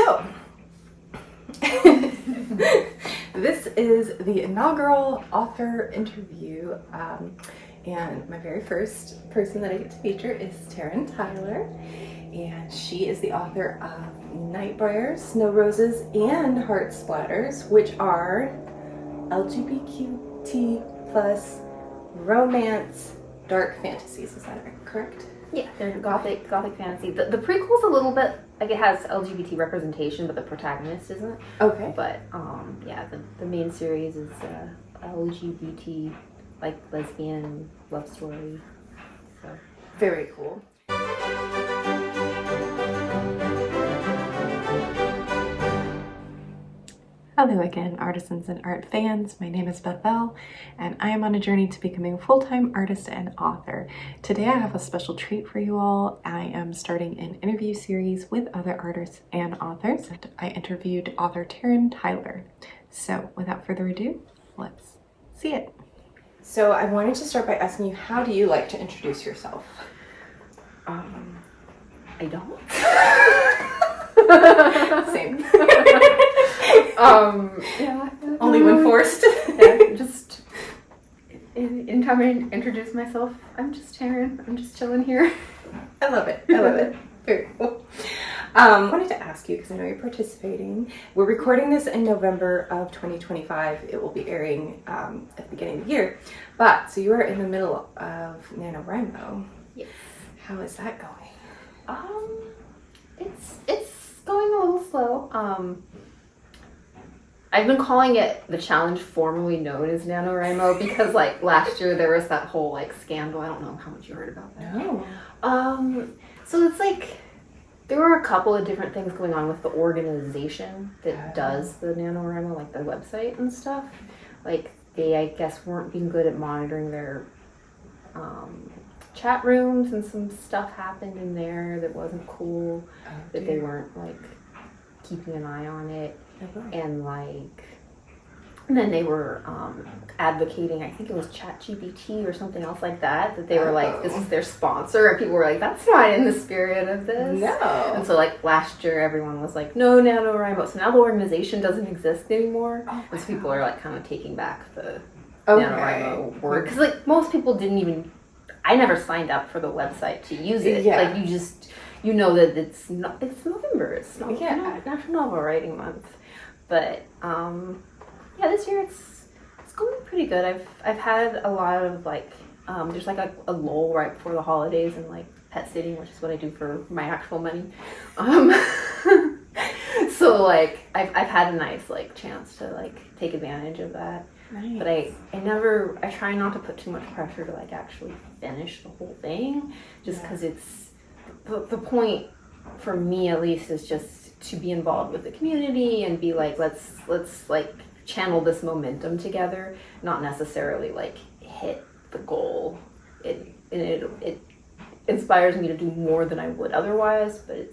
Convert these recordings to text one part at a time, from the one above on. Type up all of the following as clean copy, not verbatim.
So, this is the inaugural author interview, and my very first person that I get to feature is Taryn Tyler, and she is the author of Nightbriars, Snow Roses, and Heart Splatters, which are LGBTQ plus romance dark fantasies. Is that correct? Yeah, they're gothic fantasy. The prequel's a little bit like it has LGBT representation, but the protagonist isn't. Okay. But yeah, the main series is LGBT, like lesbian love story. So Very cool. Hello again, artisans and art fans. My name is Bethel, and I am on a journey to becoming a full-time artist and author. Today I have a special treat for you all. I am starting an interview series with other artists and authors. I interviewed author Taryn Tyler. So without further ado, let's see it. So I wanted to start by asking you, how do you like to introduce yourself? I don't. Same. Yeah. Only when forced. Yeah, just anytime I introduce myself, I'm just Taryn. I'm just chilling here. I love it. I love it. Very cool. I wanted to ask you, because I know you're participating. We're recording this in November of 2025. It will be airing at the beginning of the year. But, so you are in the middle of NaNoWriMo. Yes. How is that going? It's going a little slow. I've been calling it the challenge formerly known as NaNoWriMo because like last year there was that whole like scandal. I don't know how much you heard about that. No. So it's like there were a couple of different things going on with the organization that does the NaNoWriMo, like the website and stuff. Like they, I guess, weren't being good at monitoring their chat rooms, and some stuff happened in there that wasn't cool. That they weren't like keeping an eye on it. And like, and then they were advocating, I think it was ChatGPT or something else like that, that they were like, this is their sponsor, and people were like, that's not in the spirit of this. No. And so like last year everyone was like, no NaNoWriMo. So now the organization doesn't exist anymore. And so people are like kind of taking back the NaNoWriMo word. Because like most people didn't even, I never signed up for the website to use it. Yeah. Like you just, you know that it's November, it's not National Novel Writing Month. But yeah, this year it's going pretty good. I've had a lot of like there's like a lull right before the holidays and like pet sitting, which is what I do for my actual money. So like I've had a nice like chance to like take advantage of that. Nice. But I try not to put too much pressure to like actually finish the whole thing, just because it's the point for me at least is just to be involved with the community and be like, let's like channel this momentum together, not necessarily like hit the goal. It inspires me to do more than I would otherwise, but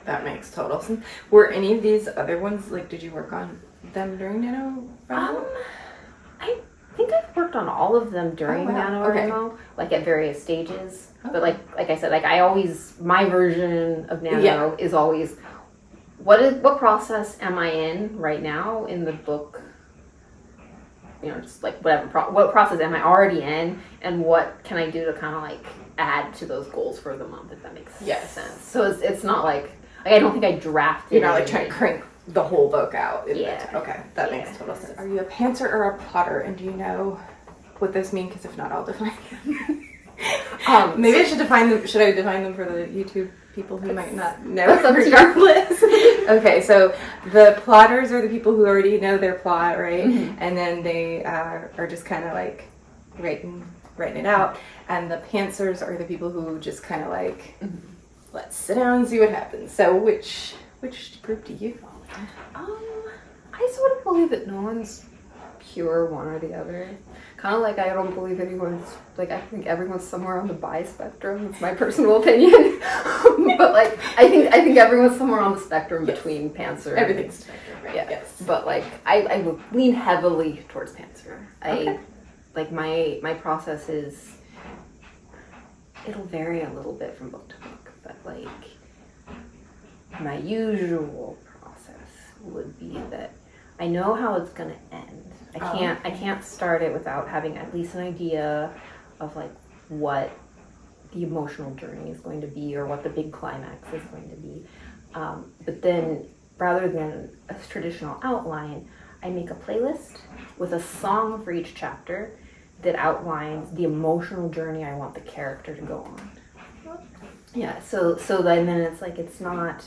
that makes total sense. Were any of these other ones, like, did you work on them during NaNoWriMo? I think I've worked on all of them during NaNoWriMo, like at various stages. Okay. But like I said, like my version of Nano is always, what process am I in right now in the book? You know, just like what process am I already in, and what can I do to kind of like add to those goals for the month, if that makes sense. So it's not like I don't think I drafted. You're not like trying to crank the whole book out. Yeah. Okay, that makes total sense. Are you a pantser or a plotter, and do you know what those mean? Because if not, I'll define them. Maybe I should define them. Should I define them for the YouTube people who might not know? Regardless. Okay, so the plotters are the people who already know their plot, right? Mm-hmm. And then they are just kind of like writing it out. And the pantsers are the people who just kind of like, let's sit down and see what happens. So which group do you fall in? I sort of believe that no one's pure one or the other. Kind of like I don't believe anyone's, like I think everyone's somewhere on the bi spectrum. It's my personal opinion. But like I think everyone's somewhere on the spectrum between pantser. Everything's spectrum, right? Yeah. Yes. But like I would lean heavily towards pantser. Okay. Like my process is, it'll vary a little bit from book to book, but like my usual process would be that I know how it's going to end. I can't start it without having at least an idea of like what the emotional journey is going to be or what the big climax is going to be. But then rather than a traditional outline, I make a playlist with a song for each chapter that outlines the emotional journey I want the character to go on. Yeah, so then it's like it's not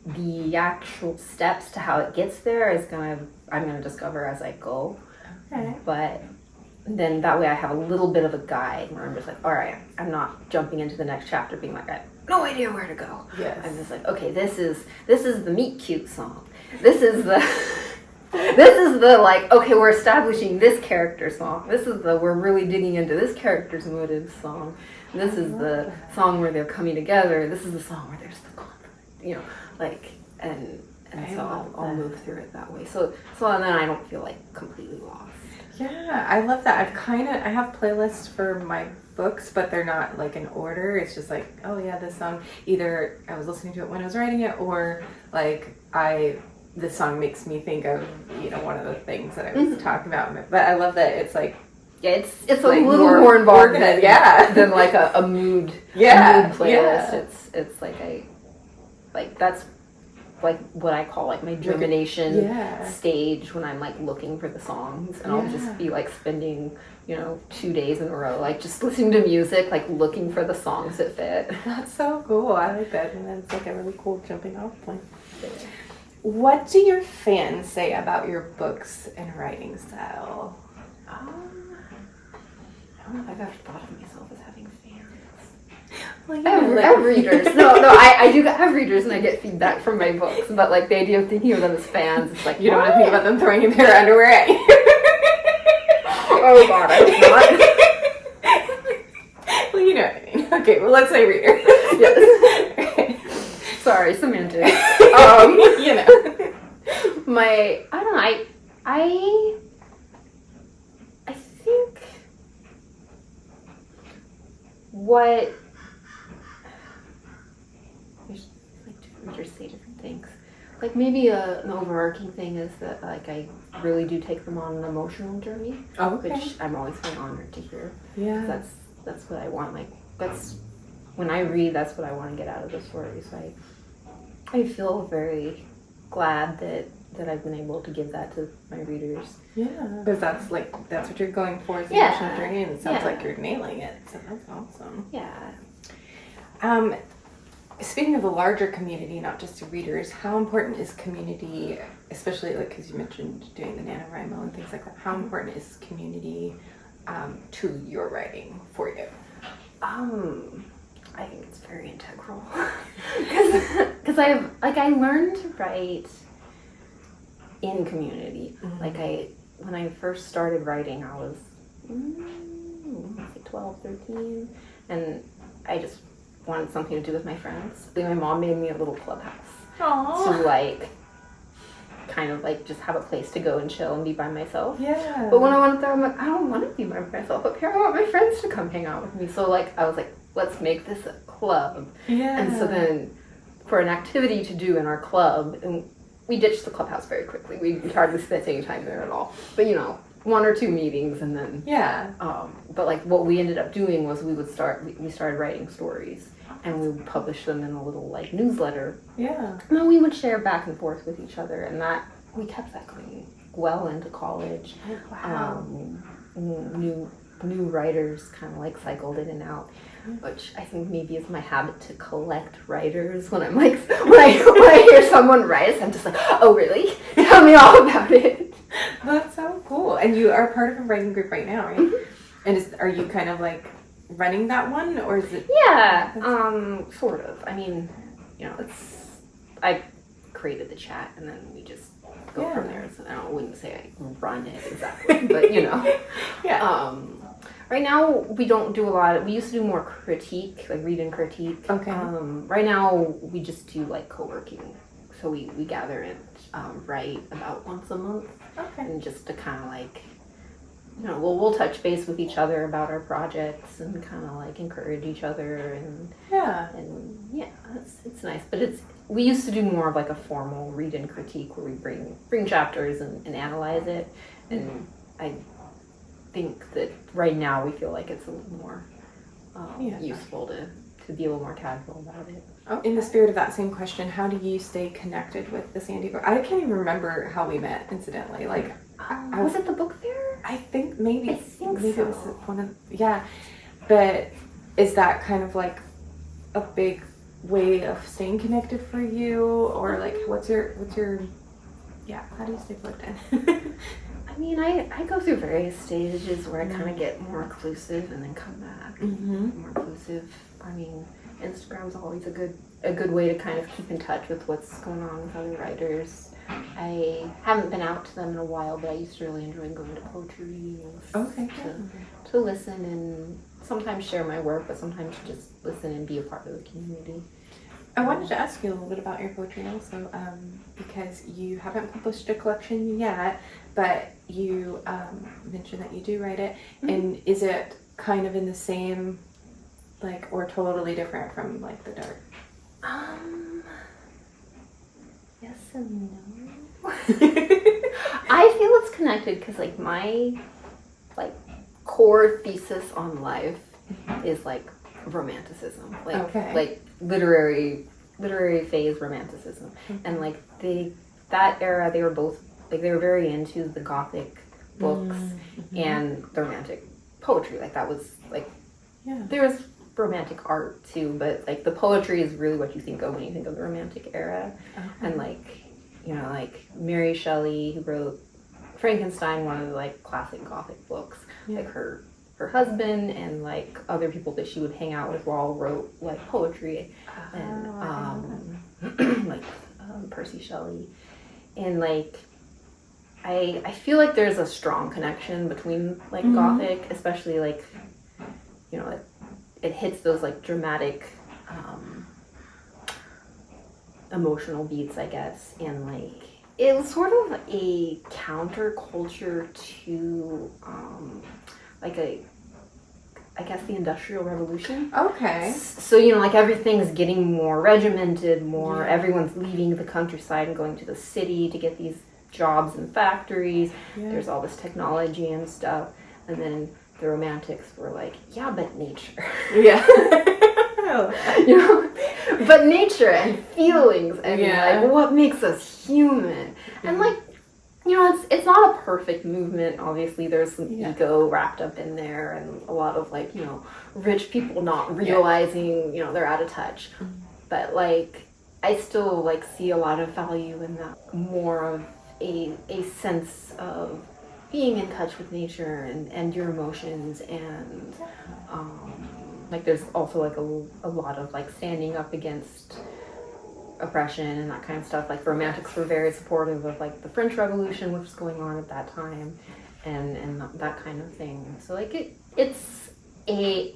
the actual steps to how it gets there I'm gonna discover as I go. Okay. But then that way I have a little bit of a guide where I'm just like, all right, I'm not jumping into the next chapter being like, I have no idea where to go. Yes. I'm just like, okay, this is the meet cute song. This is the like, okay, we're establishing this character song. This is the we're really digging into this character's motive song. This is the song where they're coming together. This is the song where there's the conflict. Like and so I'll move through it that way. So then I don't feel like completely lost. Yeah, I love that. I have playlists for my books, but they're not like in order. It's just like, oh yeah, this song, either I was listening to it when I was writing it, or like this song makes me think of, one of the things that I was talking about. But I love that it's like, yeah, it's like a little more involved than like a mood playlist. Yeah. It's like that's like what I call like my germination stage when I'm like looking for the songs, and I'll just be like spending 2 days in a row like just listening to music, like looking for the songs that fit. That's so cool. I like that, and that's like a really cool jumping off point. What do your fans say about your books and writing style? I don't know if I've ever thought of myself as having fans. Well, I have readers. No, I do have readers, and I get feedback from my books. But like the idea of thinking of them as fans, it's like you don't want to think about them throwing their underwear at you. Oh God, I hope not. Well, you know what I mean. Okay, well let's say reader. Yes. Sorry, semantics. I don't know. I think what readers say different things. Like maybe an overarching thing is that like I really do take them on an emotional journey, which I'm always very honored to hear. Yeah, that's what I want. Like that's when I read, that's what I want to get out of the story. So I feel very glad that I've been able to give that to my readers. Yeah, because that's what you're going for is the emotional journey, and it sounds like you're nailing it. So that's awesome. Yeah. Speaking of a larger community, not just to readers, how important is community, especially like because you mentioned doing the NaNoWriMo and things like that? How important is community to your writing for you? I think it's very integral because I learned to write in community. Mm-hmm. When I first started writing, I was 12, 13, and I just wanted something to do with my friends. My mom made me a little clubhouse. Aww. To kind of just have a place to go and chill and be by myself. Yeah. But when I went there, I'm like, I don't want to be by myself up here. I want my friends to come hang out with me. So I was like, let's make this a club. Yeah. And so then for an activity to do in our club, and we ditched the clubhouse very quickly. We hardly spent any time there at all. But 1 or 2 meetings, and then but what we ended up doing was we started writing stories, and we would publish them in a little newsletter. Yeah. And then we would share back and forth with each other, and that we kept that going well into college. Wow. New writers kind of cycled in and out, which I think maybe is my habit to collect writers. When I'm when I hear someone write, I'm just like, oh really? Tell me all about it. That's so cool. And you are part of a writing group right now, right? Mm-hmm. And are you kind of running that one, or is it? Yeah, sort of. I mean, I created the chat, and then we just go from there. So I wouldn't say I run it exactly, but Yeah. Right now we don't do a lot. We used to do more critique, read and critique. Okay. Right now we just do co-working. So we gather and write about once a month. Okay. And just to kind of we'll touch base with each other about our projects and kind of encourage each other and it's nice. But we used to do more of like a formal read and critique where we bring chapters and analyze it. And I think that right now we feel like it's a little more useful to be a little more casual about it. Oh, in the spirit of that same question, how do you stay connected with the San Diego? I can't even remember how we met, incidentally. Like, was it the book fair? I think maybe. Maybe it was one of, But is that kind of like a big way of staying connected for you, or like what's your how do you stay plugged in? I mean, I go through various stages where I kind of get more inclusive and then come back more inclusive. I mean, Instagram's always a good way to kind of keep in touch with what's going on with other writers. I haven't been out to them in a while, but I used to really enjoy going to poetry readings. Okay. To listen and sometimes share my work, but sometimes just listen and be a part of the community. I wanted to ask you a little bit about your poetry also, because you haven't published a collection yet, but you mentioned that you do write it. And is it kind of in the same, like, or totally different from like the dark? Yes and no. I feel it's connected because like my core thesis on life is like romanticism, like literary phase romanticism, and like that era they were both like they were very into the Gothic books and the romantic poetry. Like that was like there was romantic art too, but like the poetry is really what you think of when you think of the romantic era. And like Mary Shelley, who wrote Frankenstein, one of the like classic Gothic books, like her husband and like other people that she would hang out with all wrote like poetry and Percy Shelley. And like I feel like there's a strong connection between like Gothic, especially like it hits those like dramatic emotional beats, I guess, and like it was sort of a counterculture to I guess the Industrial Revolution. Okay. So like everything's getting more regimented, everyone's leaving the countryside and going to the city to get these jobs in factories. There's all this technology and stuff, and then the Romantics were like, but nature. But nature and feelings and like what makes us human. And like it's not a perfect movement. Obviously there's some ego wrapped up in there and a lot of like rich people not realizing they're out of touch. But like I still like see a lot of value in that, more of a sense of being in touch with nature and your emotions, and like there's also like a lot of like standing up against oppression and that kind of stuff. Like the Romantics were very supportive of like the French Revolution, which was going on at that time, and that kind of thing. So like it's a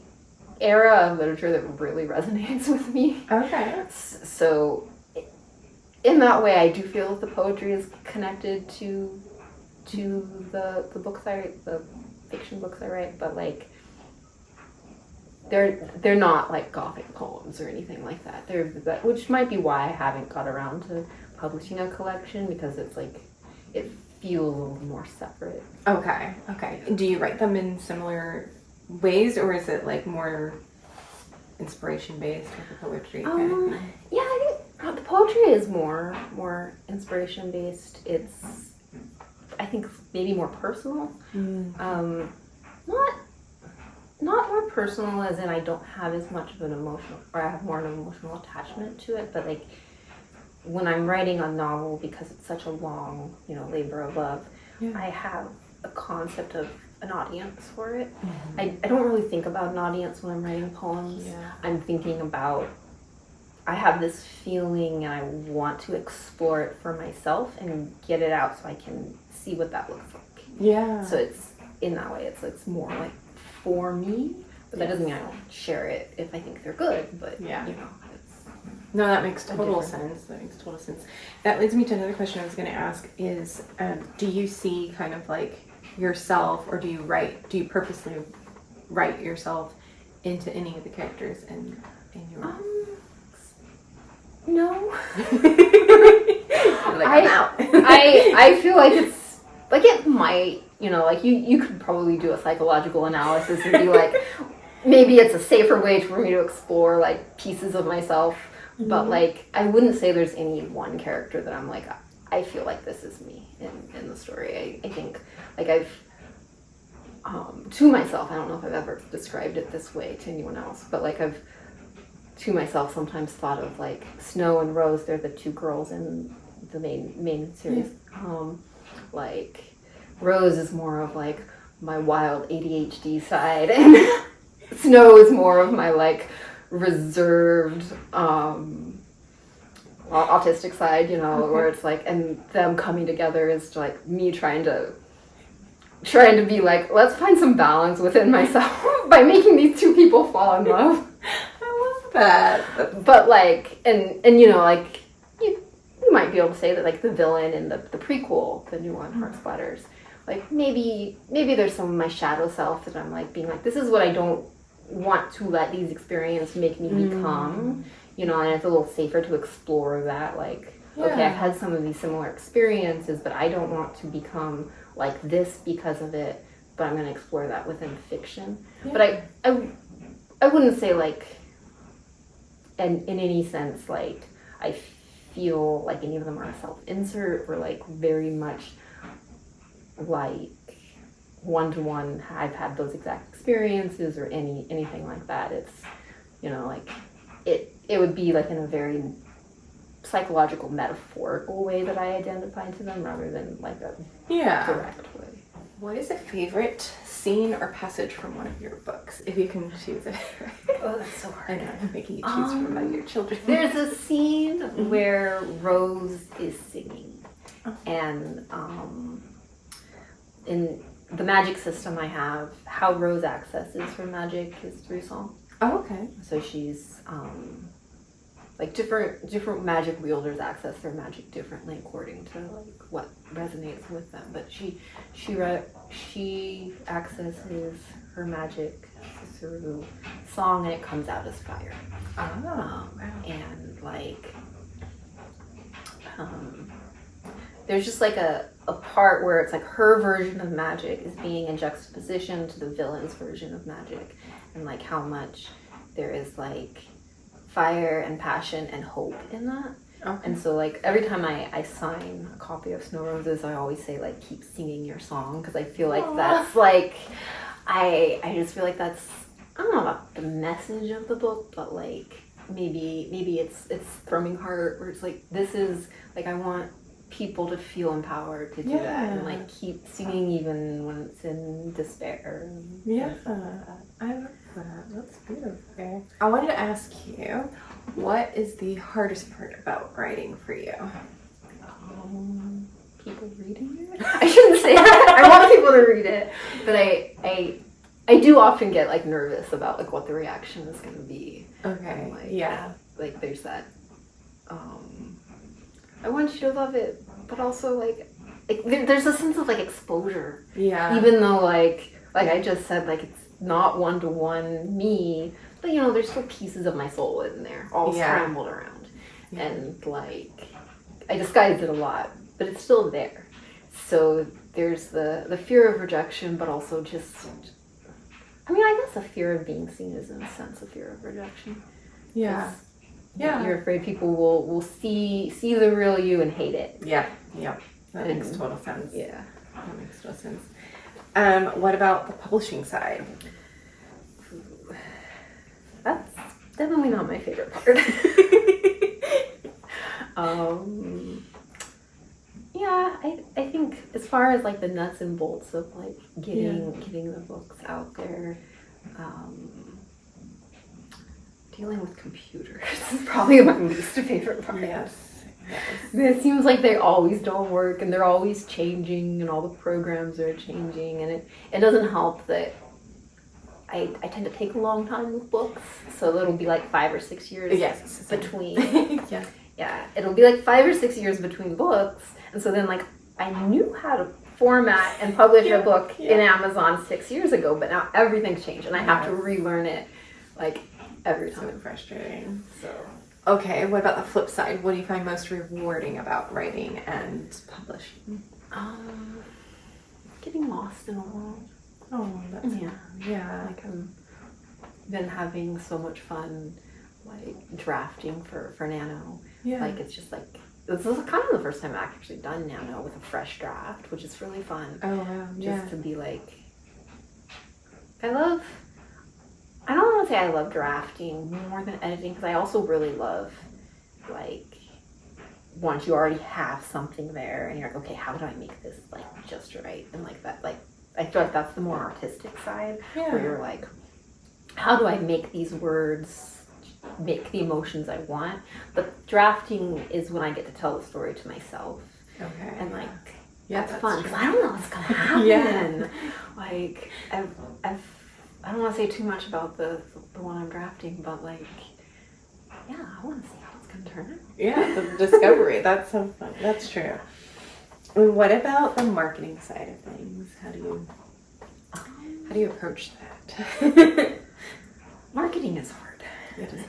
era of literature that really resonates with me. Okay. So in that way, I do feel that the poetry is connected to the books I write, the fiction books I write, but like they're not like Gothic poems or anything like that. Which might be why I haven't got around to publishing a collection, because it's like it feels a little more separate. Okay. Do you write them in similar ways, or is it like more inspiration based with the poetry? Yeah, I think the poetry is more inspiration based. It's I think maybe more personal. Not more personal as in I don't have as much of an emotional, or I have more of an emotional attachment to it, but like when I'm writing a novel, because it's such a long, labor of love, I have a concept of an audience for it. I don't really think about an audience when I'm writing poems. I'm thinking about, I have this feeling and I want to explore it for myself and get it out so I can see what that looks like. So it's, in that way, it's more like for me, but that doesn't mean I don't share it if I think they're good, but no, that makes total sense. That leads me to another question I was going to ask is, do you see kind of like yourself, or do you purposely write yourself into any of the characters in your No. Like, I'm out. I feel like it's, like it might, like you could probably do a psychological analysis and be like, maybe it's a safer way for me to explore like pieces of myself. But like, I wouldn't say there's any one character that I'm like, I feel like this is me in the story. I think like I've, to myself, I don't know if I've ever described it this way to anyone else, but like I've, to myself, sometimes thought of like Snow and Rose, they're the two girls in the main series. Like Rose is more of like my wild ADHD side, and Snow is more of my like reserved autistic side, where it's like, and them coming together is like me trying to be like, let's find some balance within myself by making these two people fall in love. I love that. But like, and like you might be able to say that like the villain in the prequel, the new one, Heart Splatters, like maybe there's some of my shadow self that I'm like being like, this is what I don't want to let these experiences make me become, and it's a little safer to explore that, like, okay, I've had some of these similar experiences, but I don't want to become like this because of it, but I'm going to explore that within fiction. But I wouldn't say like, and in any sense, like, I feel like any of them are a self-insert or like very much like one-to-one, I've had those exact experiences or anything like that. It's, like it would be like in a very psychological, metaphorical way that I identify to them rather than like a direct way. What is a favorite scene or passage from one of your books, if you can choose it? Oh, that's so hard. I know, I'm making you choose from about your children. There's a scene where Rose is singing, and in the magic system I have, how Rose accesses her magic is through song. Oh, okay. So she's like different magic wielders access their magic differently according to like what resonates with them. But she accesses her magic through song, and it comes out as fire. Oh, wow. And like there's just like a part where it's like her version of magic is being in juxtaposition to the villain's version of magic, and like how much there is like fire and passion and hope in that. Okay. And so like every time I sign a copy of Snow Roses, I always say like, keep singing your song, because I feel like that's like, I just feel like that's, I don't know about the message of the book, but like maybe it's thrumming heart, where it's like, this is like, I want people to feel empowered to do that and like keep singing even when it's in despair. I love that. That's beautiful. I wanted to ask you, what is the hardest part about writing for you? People reading it? I shouldn't say that. I want people to read it, but I do often get like nervous about like what the reaction is going to be. Okay. Like, like there's that. I want you to love it, but also like there's a sense of like exposure. Yeah. Even though like I just said, like it's not one-to-one me, but there's still pieces of my soul in there, all scrambled around. Yeah. And like I disguised it a lot, but it's still there. So there's the fear of rejection, but also just, I mean, I guess a fear of being seen is in a sense a fear of rejection. Yeah. Yeah. You're afraid people will see the real you and hate it. Yeah. Yeah. That makes total sense. Yeah. That makes total sense. What about the publishing side? That's definitely not my favorite part. Yeah, I think as far as like the nuts and bolts of like getting the books out there, dealing with computers is probably my least favorite part. Yes. It seems like they always don't work, and they're always changing, and all the programs are changing, and it doesn't help that I tend to take a long time with books, so it'll be like 5 or 6 years between. Yeah, it'll be like 5 or 6 years between books, and so then like I knew how to format and publish a book in Amazon 6 years ago, but now everything's changed, and I have to relearn it like every time. So frustrating. So Okay, what about the flip side? What do you find most rewarding about writing and publishing? Getting lost in a world. Oh, that's yeah. Like I've been having so much fun, like drafting for Nano. Yeah. Like it's just like this is kind of the first time I've actually done Nano with a fresh draft, which is really fun. Oh wow. Just to be like, I don't want to say I love drafting more than editing, because I also really love, like, once you already have something there and you're like, okay, how do I make this like just right? And like that, like I feel like that's the more artistic side, where you're like, how do I make these words make the emotions I want? But drafting is when I get to tell the story to myself. Okay. And like, that's fun, because I don't know what's gonna happen. Yeah. Like I don't want to say too much about the one I'm drafting, but like, yeah, I want to see how it's gonna turn out. Yeah, the discovery. That's so fun. That's true. And what about the marketing side of things? How do you approach that? Marketing is hard. It is.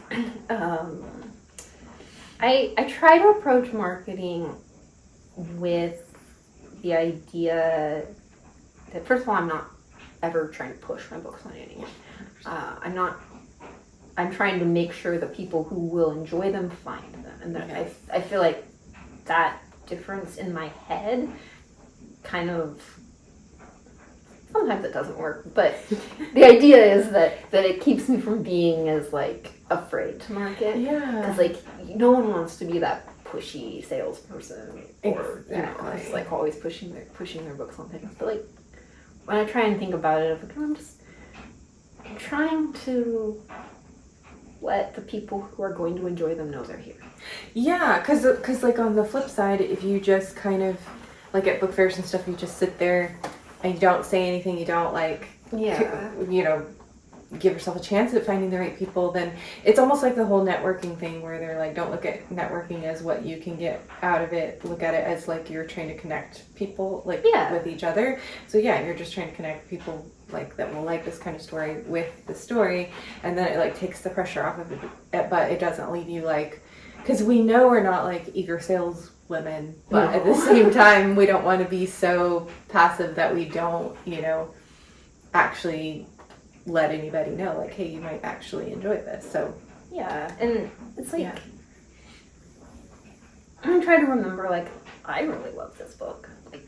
I try to approach marketing with the idea that, first of all, I'm not ever trying to push my books on anyone. I'm trying to make sure that people who will enjoy them find them. And that I feel like that difference in my head kind of, sometimes it doesn't work, but the idea is that it keeps me from being as like afraid to market. Yeah. Because like no one wants to be that pushy salesperson or just like always pushing their books on things. But like when I try and think about it, I'm trying to let the people who are going to enjoy them know they're here. Yeah, because like on the flip side, if you just kind of, like at book fairs and stuff, you just sit there and you don't say anything, you don't like, give yourself a chance at finding the right people, then it's almost like the whole networking thing where they're like, don't look at networking as what you can get out of it, look at it as like you're trying to connect people like with each other. So you're just trying to connect people like that will like this kind of story with the story, and then it like takes the pressure off of it, but it doesn't leave you like, because we know we're not like eager saleswomen, but at the same time we don't want to be so passive that we don't actually let anybody know like, hey, you might actually enjoy this. So and it's like I'm trying to remember, like, I really love this book. Like,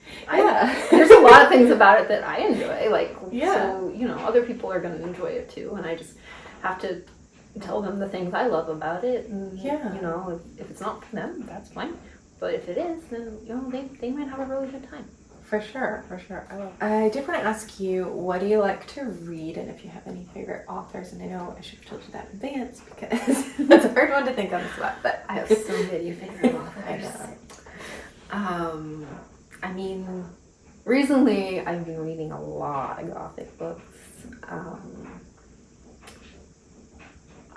there's a lot of things about it that I enjoy. Like, so other people are going to enjoy it too, and I just have to tell them the things I love about it. And if it's not for them, that's fine. But if it is, then they might have a really good time. For sure. I did want to ask you, what do you like to read, and if you have any favorite authors? And I know I should have told you that in advance because that's a hard one to think on the spot. But I have so many favorite authors. I know. I mean, recently I've been reading a lot of Gothic books.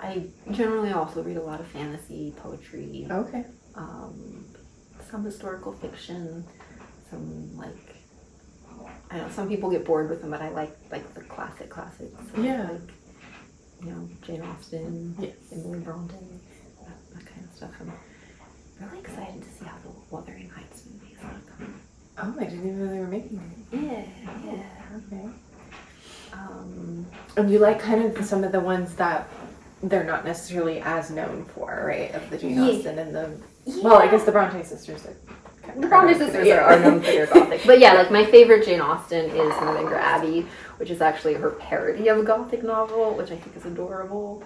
I generally also read a lot of fantasy, poetry. Okay. Some historical fiction. Some I know some people get bored with them, but I like the classics. So like Jane Austen, Emily Bronte, that kind of stuff. I'm really excited to see how the Wuthering Heights movie is going to come. Oh, I didn't even know they were making it. Yeah. Okay. And you like kind of some of the ones that they're not necessarily as known for, right? Of the Jane Austen and the well, I guess the Bronte sisters. The Bronte sisters are known for their Gothic. But like my favorite Jane Austen is Northanger Abbey, which is actually her parody of a Gothic novel, which I think is adorable.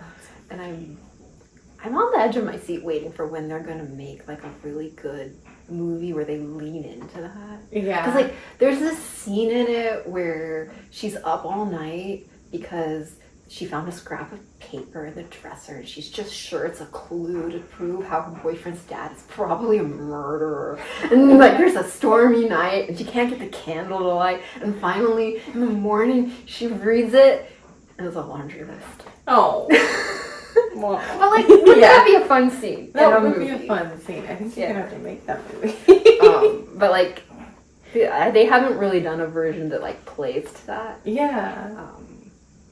And I'm on the edge of my seat waiting for when they're going to make like a really good movie where they lean into that. Yeah. Because like there's this scene in it where she's up all night because she found a scrap of paper in the dresser and she's just sure it's a clue to prove how her boyfriend's dad is probably a murderer. And like there's a stormy night and she can't get the candle to light, and finally in the morning she reads it and it's a laundry list. Oh. Wow. But like, wouldn't that be a fun scene? That would be a fun scene. I think you're gonna have to make that movie. But like they haven't really done a version that like plays to that. Yeah.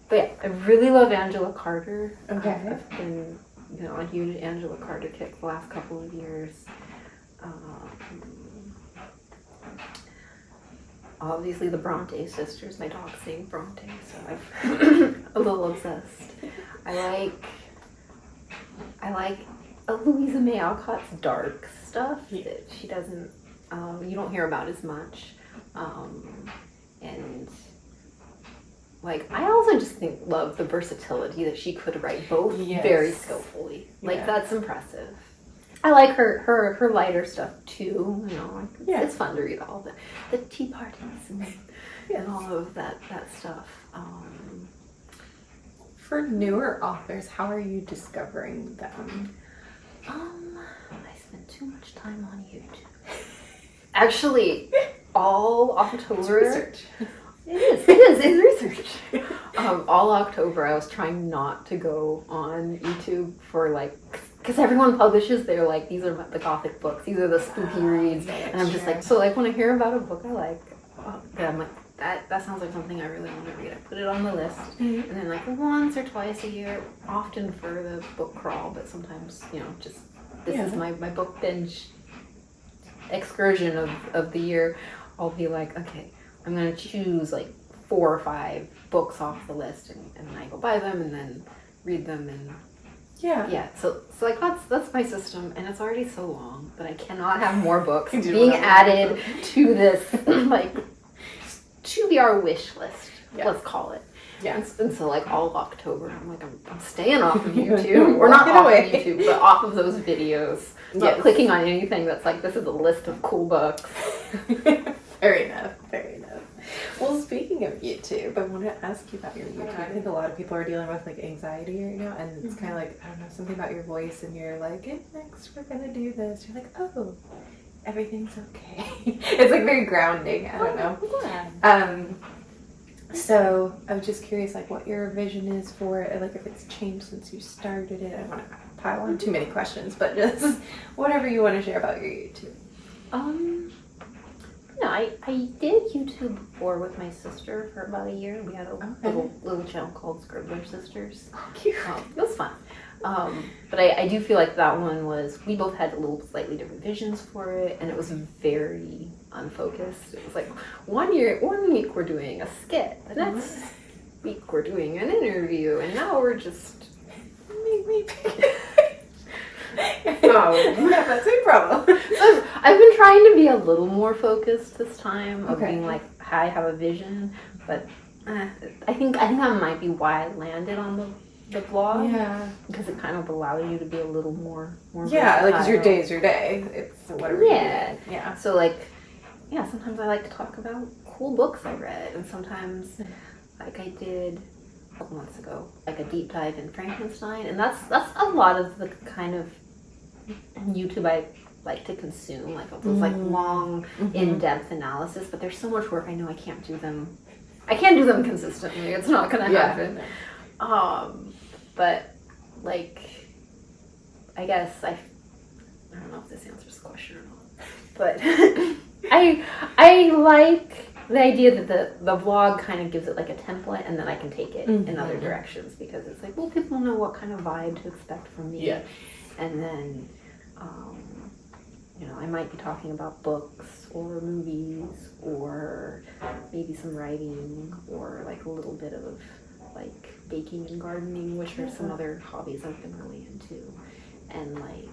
But I really love Angela Carter. Okay. I've been you know, a huge Angela Carter kick the last couple of years. Obviously the Bronte sisters, my dog's named Bronte, so I'm a little obsessed. I like Louisa May Alcott's dark stuff that she doesn't, you don't hear about as much. And like, I also just love the versatility that she could write both very skillfully. Like, that's impressive. I like her lighter stuff too, you know, it's fun to read all the tea parties and all of that stuff. For newer authors, how are you discovering them? I spend too much time on YouTube. Actually, all October. It's research. It's research. All October, I was trying not to go on YouTube for like, because everyone publishes, they're like, these are the Gothic books, these are the spooky reads, and I'm just like, so like when I hear about a book I like, I'm like, that sounds like something I really want to read. I put it on the list, and then like once or twice a year, often for the book crawl, but sometimes, you know, just this is my book binge excursion of the year. I'll be like, okay, I'm gonna choose like 4 or 5 books off the list, and I go buy them and then read them and so like that's my system, and it's already so long that I cannot have more books being added to this like to be our wish list. Let's call it. And so like all October, I'm like I'm staying off of YouTube, or not off of YouTube, but off of those videos. Not clicking on anything that's like, this is a list of cool books. Fair enough. Well, speaking of YouTube, I want to ask you about your YouTube. I think a lot of people are dealing with like anxiety right now, and it's kind of like, I don't know, something about your voice, and you're like, next we're gonna do this. You're like, oh, everything's okay. It's like very grounding. I don't know. So I was just curious, like, what your vision is for it, like if it's changed since you started it. I don't want to pile on too many questions, but just whatever you want to share about your YouTube. No, I did YouTube before with my sister for about a year. We had a little channel called Scribbler Sisters. Oh, cute. It was fun. But I do feel like that one we both had a little slightly different visions for it, and it was very unfocused. It was like one week we're doing a skit, the next week we're doing an interview, and now we're just that's a problem. So I've been trying to be a little more focused this time, of being like, I have a vision, but I think that might be why I landed on the blog. Because it kind of allows you to be a little more like, because your day is your day. It's whatever you do. So like, sometimes I like to talk about cool books I read, and sometimes, like I did a couple months ago, like a deep dive in Frankenstein, and that's a lot of the kind of YouTube I like to consume, like those like long, in-depth analysis. But there's so much work. I know I can't do them consistently. It's not gonna happen. But like, I guess I don't know if this answers the question or not, but I like the idea that the vlog kind of gives it like a template, and then I can take it in other directions, because it's like, well, people know what kind of vibe to expect from me. And then, you know, I might be talking about books or movies, or maybe some writing, or like a little bit of like baking and gardening, which are some other hobbies I've been really into, and like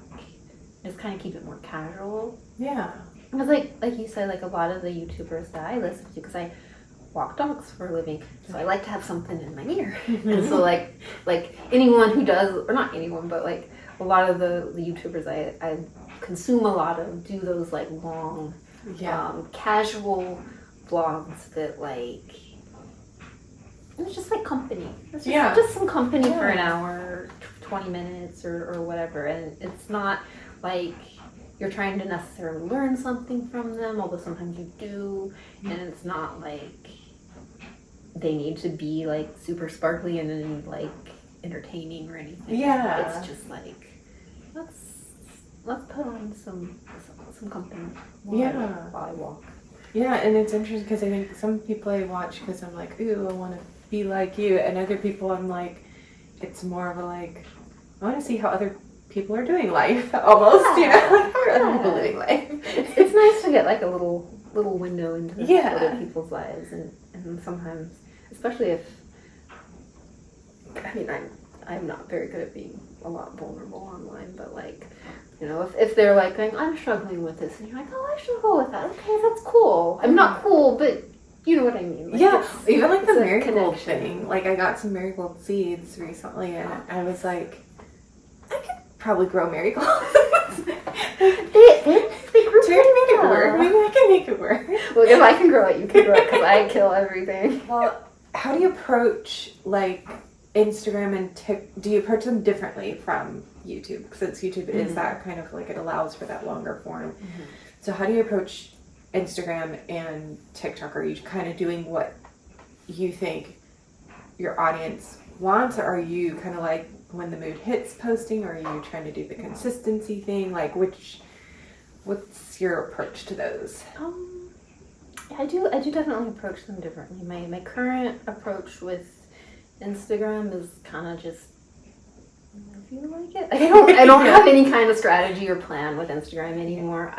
just kind of keep it more casual. Because like you said, like a lot of the YouTubers that I listen to, because I walk dogs for a living, so I like to have something in my ear. And so like anyone who does, or not anyone, but like a lot of the YouTubers I consume a lot of, do those like long casual vlogs that like, it's just like company. It's just some company for an hour, 20 minutes or whatever, and it's not like you're trying to necessarily learn something from them, although sometimes you do, and it's not like they need to be like super sparkly and like entertaining or anything. It's just like, let's put on some company while I walk. And it's interesting because I think some people I watch because I'm like, ooh, I want to be like you, and other people I'm like, it's more of a like, I want to see how other people are doing life, almost, you know, like, how are other people living life? It's nice to get like a little window into other people's lives, and sometimes, especially if, I mean, I'm not very good at being a lot vulnerable online, but like, you know, if they're like going, I'm struggling with this, and you're like, oh, I struggle with that. Okay, that's cool. I'm not cool, but you know what I mean. Like, yeah, even like the marigold thing. Like, I got some marigold seeds recently, and I was like, I could probably grow marigolds. they grew Taryn, make it work. Maybe I can make it work. Well, if I can grow it, you can grow it, because I kill everything. Well, how do you approach, like, Instagram and do you approach them differently from YouTube? Since YouTube is that kind of, like, it allows for that longer form. Mm-hmm. So how do you approach Instagram and TikTok? Are you kind of doing what you think your audience wants, or are you kind of like when the mood hits posting, or are you trying to do the consistency thing? Like, what's your approach to those? I do definitely approach them differently. My current approach with Instagram is kind of just, I feel like it. I don't have any kind of strategy or plan with Instagram anymore.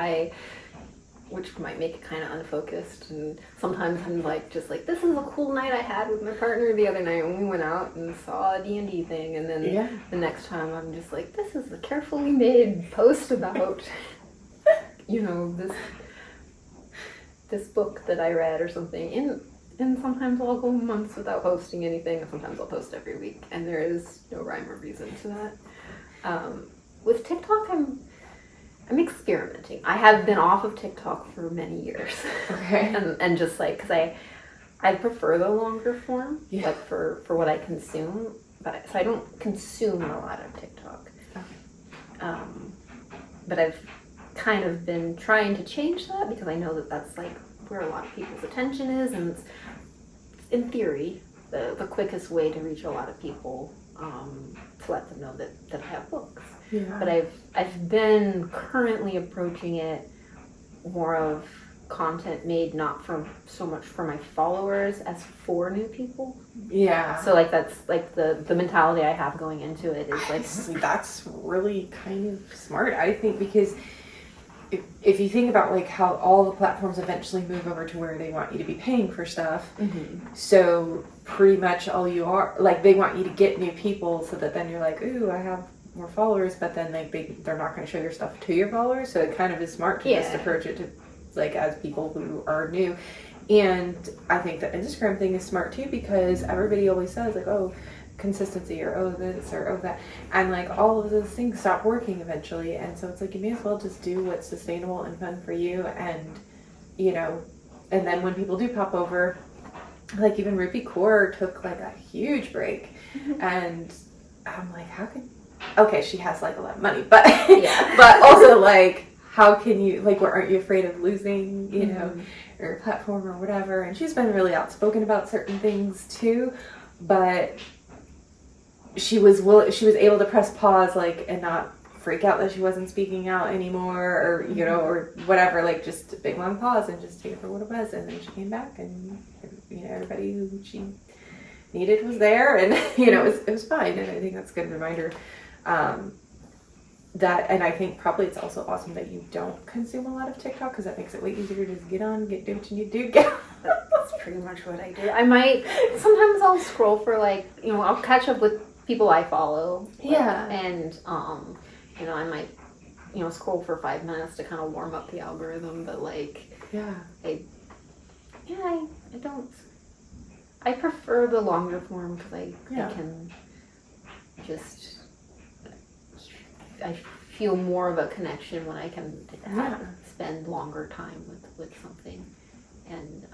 Which might make it kind of unfocused, and sometimes I'm like, just like, this is a cool night I had with my partner the other night when we went out and saw a D&D thing, and then the next time I'm just like, this is a carefully made post about, you know, this book that I read or something, and sometimes I'll go months without posting anything, and sometimes I'll post every week, and there is no rhyme or reason to that. With TikTok, I'm experimenting. I have been off of TikTok for many years. Okay. and just like, because I prefer the longer form, like for what I consume, so I don't consume a lot of TikTok. Okay. But I've kind of been trying to change that, because I know that that's like where a lot of people's attention is, and it's, in theory, the quickest way to reach a lot of people, to let them know that I have books. Yeah. But I've been currently approaching it more of content made not so much for my followers as for new people. Yeah. So like that's like the mentality I have going into it is like that's really kind of smart, I think, because if you think about like how all the platforms eventually move over to where they want you to be paying for stuff, so pretty much all you are, like, they want you to get new people, so that then you're like, ooh, I have more followers, but then like they're not going to show your stuff to your followers, so it kind of is smart to just approach it to like as people who are new. And I think the Instagram thing is smart too, because everybody always says like, oh, consistency, or oh this, or oh that, and like all of those things stop working eventually, and so it's like you may as well just do what's sustainable and fun for you, and you know, and then when people do pop over, like even Rupi Kaur took like a huge break, and I'm like, how can, okay, she has like a lot of money, but but also like, how can you, like, what, aren't you afraid of losing, you know, your platform or whatever? And she's been really outspoken about certain things too, but she was able to press pause, like, and not freak out that she wasn't speaking out anymore, or you know, or whatever, like just a big long pause and just take it for what it was, and then she came back, and you know, everybody who she needed was there, and you know, it was fine. And I think that's a good reminder. That, and I think probably it's also awesome that you don't consume a lot of TikTok, because that makes it way easier to just get on, do what you need to do, get on. That's pretty much what I do. I might, sometimes I'll scroll for like, you know, I'll catch up with people I follow. Like, and, you know, I might, you know, scroll for 5 minutes to kind of warm up the algorithm, but like, I don't, I prefer the longer form, because I can just, I feel more of a connection when I can spend longer time with something, and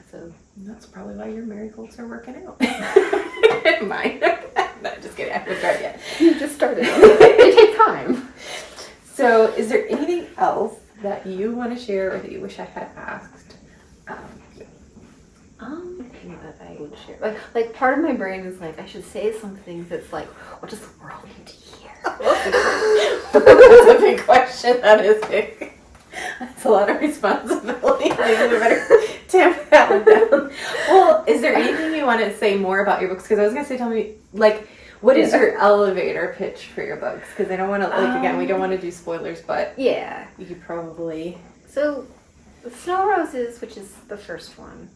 so that's probably why your marigolds are working out. Mine. No, just kidding. I haven't tried yet. You just started. They take time. So, is there anything else that you want to share, or that you wish I had asked? Thing that I would share, like part of my brain is like, I should say something that's like, what does the world need to hear? That's a big question. That is big. That's a lot of responsibility. You better tamp that one down. Well, is there anything you want to say more about your books? Because I was going to say, tell me, like, What is your elevator pitch for your books? Because I don't want to, again, we don't want to do spoilers, but yeah, you could probably... So, Snow Roses, which is the first one,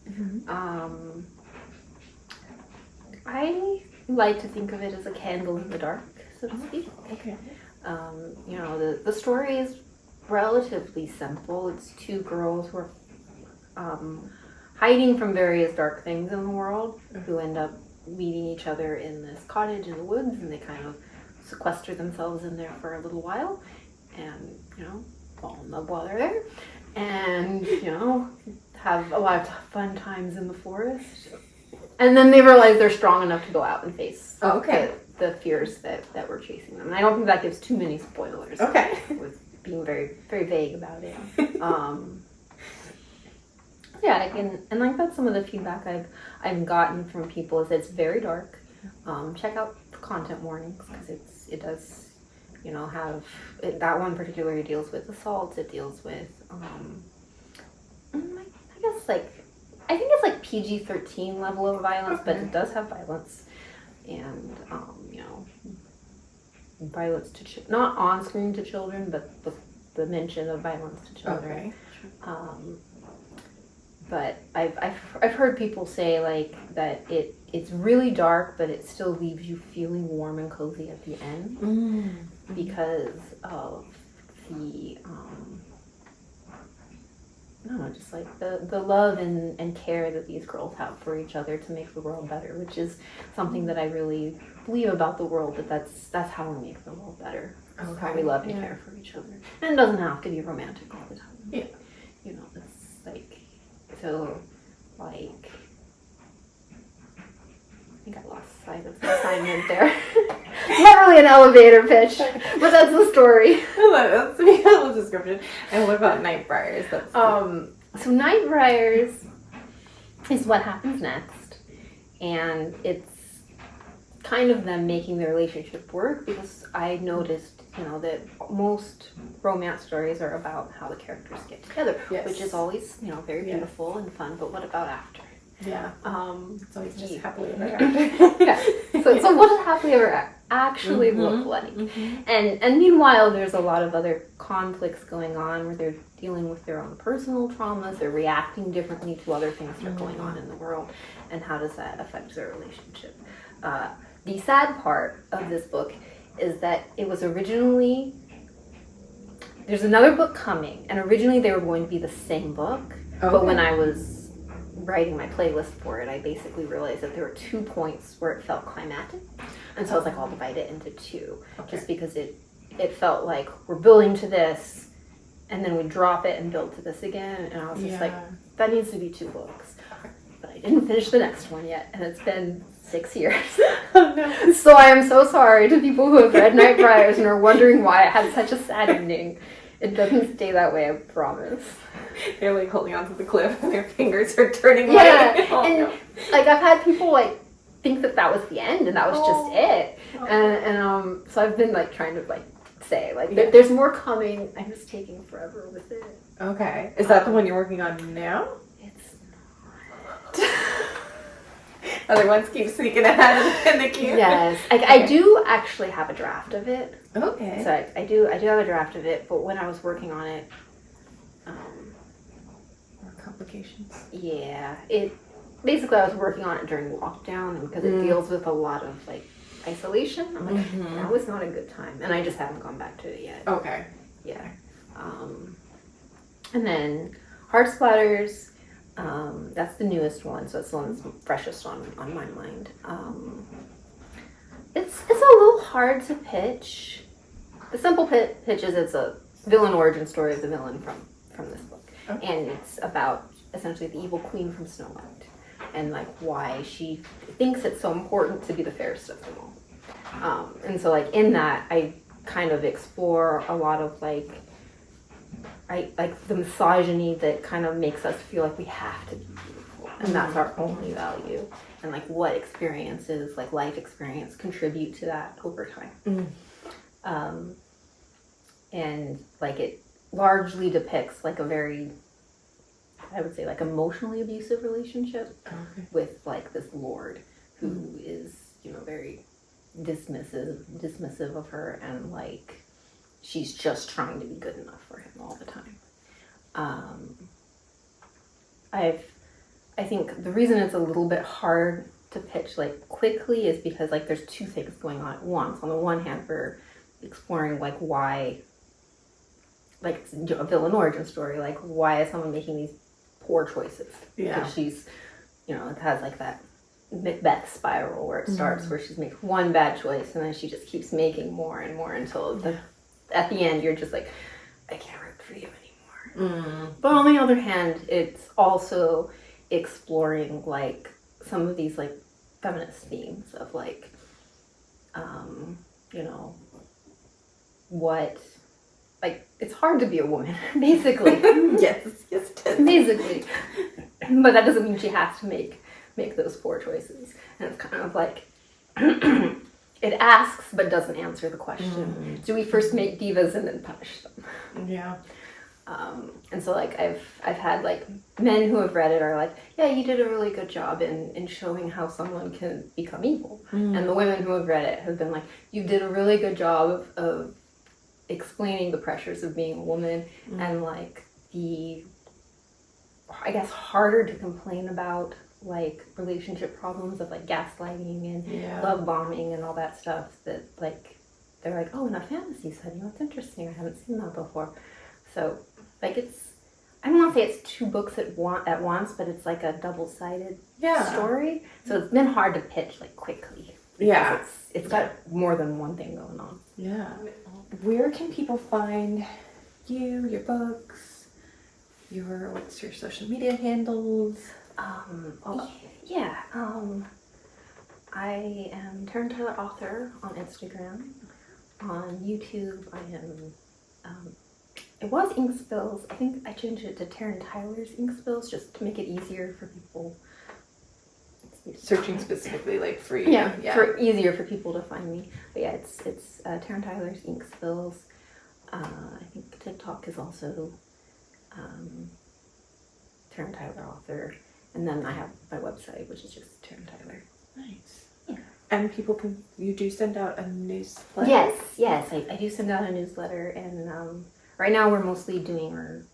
I like to think of it as a candle in the dark, so to speak. Okay. The story is relatively simple. It's two girls who are hiding from various dark things in the world who end up meeting each other in this cottage in the woods, and they kind of sequester themselves in there for a little while and, fall in love while they're there and, have a lot of fun times in the forest. And then they realize they're strong enough to go out and face the fears that were chasing them. And I don't think that gives too many spoilers. Okay. With being very, very vague about it. That's some of the feedback I've gotten from people is that it's very dark. Check out the content warnings because it does, have that one particularly deals with assault. It deals with, I think it's like PG-13 level of violence, but it does have violence and violence to not on screen to children, but the mention of violence to children. Okay. But I've heard people say that it's really dark, but it still leaves you feeling warm and cozy at the end because of the just like the love and care that these girls have for each other to make the world better, which is something that I really believe about the world, that's how we make the world better. That's how we love and care for each other. And it doesn't have to be romantic all the time. Yeah. It's like, so, like, I think I lost sight of the assignment there. It's not really an elevator pitch, but that's the story. That's a beautiful description. And what about Night Briars? So Night Briars is what happens next, and it's kind of them making their relationship work because I noticed, that most romance stories are about how the characters get together, which is always, very beautiful and fun. But what about after? Yeah. It's always just happily ever after. So what does happily ever actually look like? And meanwhile, there's a lot of other conflicts going on where they're dealing with their own personal traumas. They're reacting differently to other things that are going on in the world, and how does that affect their relationship? The sad part of this book is that it was originally, there's another book coming, and originally they were going to be the same book, but when I was writing my playlist for it, I basically realized that there were 2 points where it felt climactic, and so I was like, I'll divide it into 2, just because it felt like we're building to this, and then we drop it and build to this again, and I was just like, that needs to be 2 books. But I didn't finish the next one yet, and it's been 6 years. Oh, no. So I am so sorry to people who have read Night Briars and are wondering why it had such a sad ending. It doesn't stay that way, I promise. They're like holding onto the cliff and their fingers are turning white. I've had people think that was the end and that was just it. And so I've been trying to say there's more coming. I'm just taking forever with it. Okay. Is that the one you're working on now? It's not. Other ones keep sneaking ahead in the queue. Yes, I do actually have a draft of it. Okay. So I do have a draft of it, but when I was working on it, more complications. Yeah, basically I was working on it during lockdown, and because it deals with a lot of isolation. I'm like, that was not a good time, and I just haven't gone back to it yet. Okay. Yeah. And then Heart Splatters. That's the newest one, so it's the one that's freshest on my mind. It's a little hard to pitch. The simple pitch is it's a villain origin story of the villain from this book, and it's about essentially the evil queen from Snow White, and why she thinks it's so important to be the fairest of them all. And so in that, I kind of explore a lot of the misogyny that kind of makes us feel like we have to be beautiful and that's our only value, and what experiences, life experience, contribute to that over time. And it largely depicts a very, I would say, emotionally abusive relationship with this lord who is very dismissive of her, and like she's just trying to be good enough for him all the time. I think the reason it's a little bit hard to pitch like quickly is because like there's two things going on at once. On the one hand, we're exploring like why, like it's a villain origin story, like why is someone making these poor choices? Yeah. Because she's, you know, it has like that Macbeth spiral where it starts where she's making one bad choice and then she just keeps making more and more until at the end you're just like, I can't root for you anymore. But on the other hand, it's also exploring like some of these like feminist themes of like, you know, what, like it's hard to be a woman, basically. yes, it is. Basically. But that doesn't mean she has to make those poor choices. And it's kind of like, it asks but doesn't answer the question. Do we first make divas and then punish them? Yeah. And so like I've had like men who have read it are like, yeah, you did a really good job in showing how someone can become evil. And the women who have read it have been like, you did a really good job of explaining the pressures of being a woman and like the, I guess, harder to complain about like relationship problems of like gaslighting and love bombing and all that stuff that like they're like, oh, in a fantasy setting, that's interesting, I haven't seen that before. So like it's, I don't want to say it's two books at once, but it's like a double-sided story. So it's been hard to pitch like quickly. Yeah. It's got more than one thing going on. Yeah. Where can people find you, your books, what's your social media handles? I am Taryn Tyler author on Instagram. On YouTube, I am, it was Ink Spills. I think I changed it to Taryn Tyler's Ink Spills just to make it easier for people. Searching specifically like for you. Yeah, for easier for people to find me. But yeah, it's Taryn Tyler's Ink Spills. I think TikTok is also Taryn Tyler author. And then I have my website, which is just Taryn Tyler. Nice. Yeah. And you do send out a newsletter? Yes, I do send out a newsletter, and right now we're mostly doing our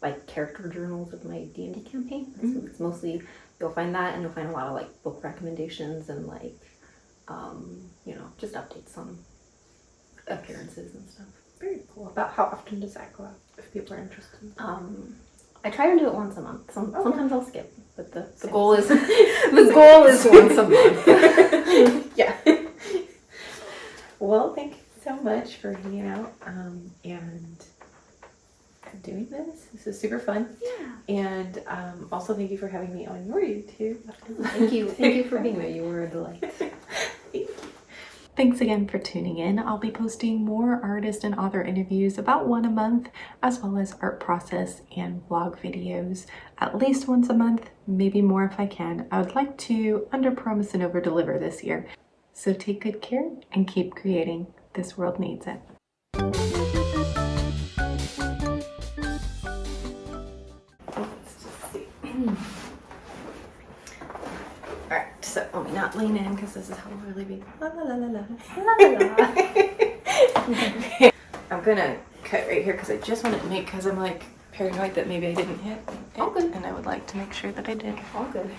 like character journals of my D&D campaign. So it's mostly, you'll find that, and you'll find a lot of like book recommendations and like, you know, just updates on appearances and stuff. Very cool. About how often does that go out if people are interested? I try to do it once a month. Sometimes I'll skip, but the goal is once a month. Yeah. Well, thank you so much for hanging out and doing this. This is super fun. Yeah. And also thank you for having me on your YouTube. Thank you for being there. You were a delight. Thank you. Thanks again for tuning in. I'll be posting more artist and author interviews, about one a month, as well as art process and vlog videos at least once a month, maybe more if I can. I would like to under-promise and over-deliver this year. So take good care and keep creating. This world needs it. Let's just see. Alright, so let me not lean in because this is how we're leaving. La la la la la. La la la. I'm gonna cut right here because I just want to make, because I'm like paranoid that maybe I didn't hit it, All good. and I would like to make sure that I did. All good.